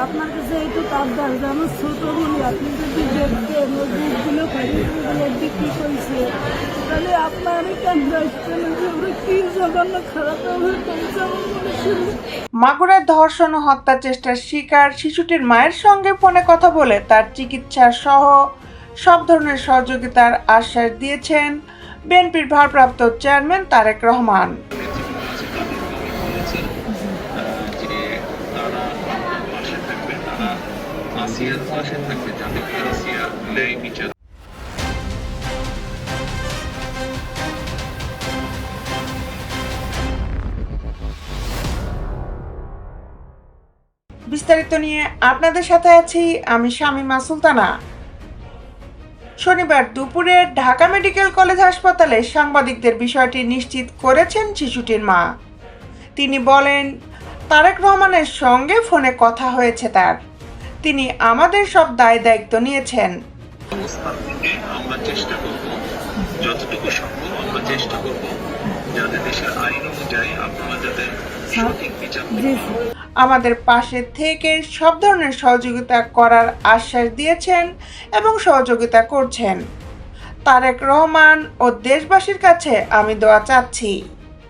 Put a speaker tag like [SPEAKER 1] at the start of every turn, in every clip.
[SPEAKER 1] আপনার কাছে একটু আবদার যে আমার ছোট বলি আপনি যদি দেখতেন ওই বুকগুলো খরিদগুলো বিক্রি করছে তাহলে আপনারই কেন আসছেন যে ওরা কি জঘন্য খারাপ ব্যবহার করেছে আমার মনে শুনলে।
[SPEAKER 2] মাগুরায় ধর্ষণ ও হত্যা চেষ্টার শিকার শিশুটির মায়ের সঙ্গে ফোনে কথা বলে তার চিকিৎসা সহ সব ধরনের সহযোগিতার আশ্বাস দিয়েছেন বিএনপির ভারপ্রাপ্ত চেয়ারম্যান তারেক রহমান। বিস্তারিত নিয়ে আপনাদের সাথে আছি আমি শামীমা সুলতানা। শনিবার দুপুরে ঢাকা মেডিকেল কলেজ হাসপাতালে সাংবাদিকদের বিষয়টি নিশ্চিত করেছেন শিশুটির মা। তিনি বলেন, তারেক রহমানের সঙ্গে ফোনে কথা হয়েছে তার। তিনি আমাদের সব দায় দায়িত্ব নিয়েছেন।
[SPEAKER 3] আমরা চেষ্টা করব যতটুকু সম্ভব আমরা চেষ্টা করব যাতে দেশের আইন অনুযায়ী আপনারা যাতে সঠিক বিচার
[SPEAKER 2] আমাদের পাশে থেকে সব ধরনের সহযোগিতা করার আশ্বাস দিয়েছেন এবং সহযোগিতা করছেন। তারেক রহমান ও দেশবাসীর কাছে আমি দোয়া চাচ্ছি।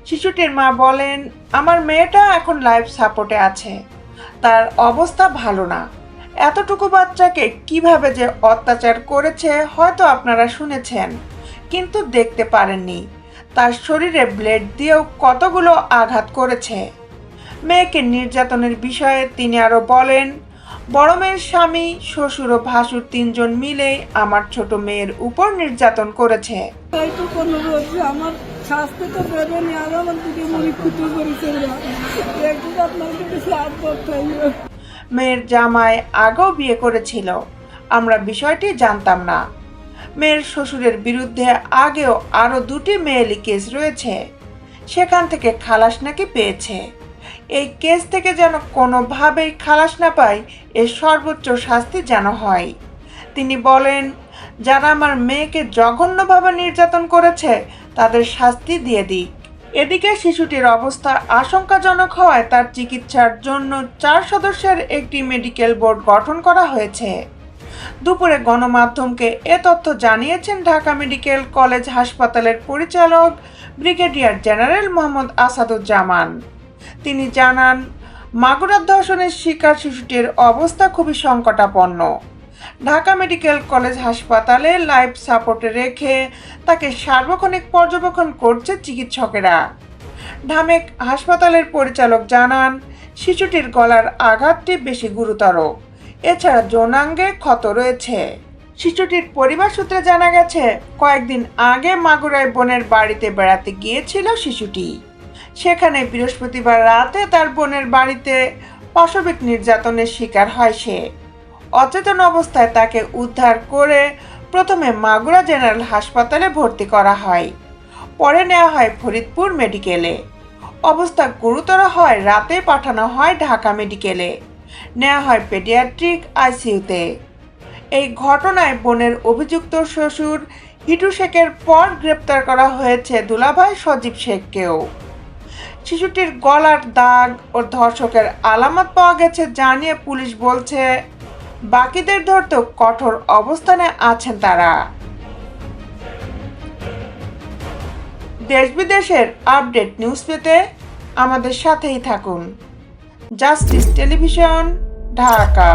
[SPEAKER 2] শিশুটির মা বলেন, আমার মেয়েটা এখন লাইফ সাপোর্টে আছে, তার অবস্থা ভালো না। এতটুকু বাচ্চাকে কিভাবে যে অত্যাচার করেছে হয়তো আপনারা শুনেছেন, কিন্তু দেখতে পারেননি। তার শরীরে ব্লেড দিয়েও কতগুলো আঘাত করেছে। মেয়েকে নির্যাতনের বিষয়ে তিনি আরও বলেন, বড় মেয়ের স্বামী, শ্বশুর ও ভাসুর 3 জন মিলে আমার ছোট মেয়ের উপর নির্যাতন করেছে।
[SPEAKER 1] এইটুকু অনুরোধ যে আমার শাস্তি তো বেরোনি আর আমার দিকে মনে ক্ষতি করেছে একটু আপনার কাছে হাত করতেই।
[SPEAKER 2] মেয়ের জামাই আগেও বিয়ে করেছিল, আমরা বিষয়টি জানতাম না। মেয়ের শ্বশুরের বিরুদ্ধে আগেও আরও 2টি মেয়েলি কেস রয়েছে, সেখান থেকে খালাস নাকি পেয়েছে। এই কেস থেকে যেন কোনোভাবেই খালাস না পায়, এর সর্বোচ্চ শাস্তি যেন হয়। তিনি বলেন, যারা আমার মেয়েকে জঘন্যভাবে নির্যাতন করেছে তাদের শাস্তি দিয়ে দিক। এদিকে শিশুটির অবস্থা আশঙ্কাজনক হওয়ায় তার চিকিৎসার জন্য 4 সদস্যের একটি মেডিকেল বোর্ড গঠন করা হয়েছে। দুপুরে গণমাধ্যমকে এ তথ্য জানিয়েছেন ঢাকা মেডিকেল কলেজ হাসপাতালের পরিচালক ব্রিগেডিয়ার জেনারেল মোহাম্মদ আসাদুজ্জামান। তিনি জানান, মাগুরার ধর্ষণের শিকার শিশুটির অবস্থা খুবই সংকটাপন্ন। ঢাকা মেডিকেল কলেজ হাসপাতালে লাইফ সাপোর্টে রেখে তাকে সার্বক্ষণিক পর্যবেক্ষণ করছে চিকিৎসকেরা। ঢামেক হাসপাতালের পরিচালক জানান, শিশুটির গলার আঘাতটি বেশি গুরুতর, এছাড়া যৌনাঙ্গে ক্ষত রয়েছে। শিশুটির পরিবার সূত্রে জানা গেছে, কয়েকদিন আগে মাগুরায় বোনের বাড়িতে বেড়াতে গিয়েছিল শিশুটি। সেখানে বৃহস্পতিবার রাতে তার বোনের বাড়িতে পাশবিক নির্যাতনের শিকার হয় সে। অচেতন অবস্থায় তাকে উদ্ধার করে প্রথমে মাগুরা জেনারেল হাসপাতালে ভর্তি করা হয়, পরে নেওয়া হয় ফরিদপুর মেডিকেলে। অবস্থা গুরুতর হয় রাতে পাঠানো হয় ঢাকা মেডিকেলে, নেওয়া হয় পেডিয়াট্রিক আইসিইউতে। এই ঘটনায় বোনের অভিযুক্ত শ্বশুর হিটু শেখের পর গ্রেপ্তার করা হয়েছে দুলাভাই সজীব শেখকেও। শিশুটির গলার দাগ ও ধর্ষকের আলামত পাওয়া গেছে জানিয়ে পুলিশ বলছে, বাকিদের ধরতেও কঠোর অবস্থানে আছেন তারা। দেশ বিদেশের আপডেট নিউজ পেতে আমাদের সাথেই থাকুন। Justice television, Dhaka.